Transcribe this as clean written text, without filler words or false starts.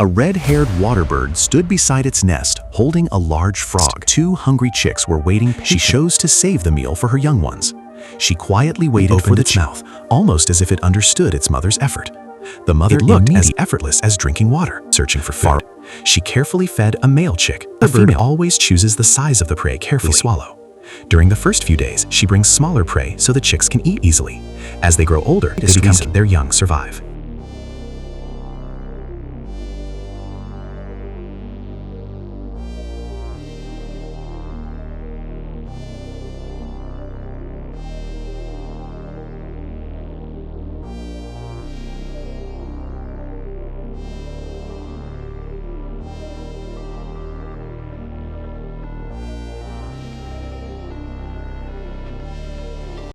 A red-haired water bird stood beside its nest, holding a large frog. Two hungry chicks were waiting. She chose to save the meal for her young ones. She quietly waited for its mouth, almost as if it understood its mother's effort. The mother looked as effortless as drinking water, searching for food. She carefully fed a male chick. The female always chooses the size of the prey carefully swallow. During the first few days, she brings smaller prey so the chicks can eat easily. As they grow older, their young survive.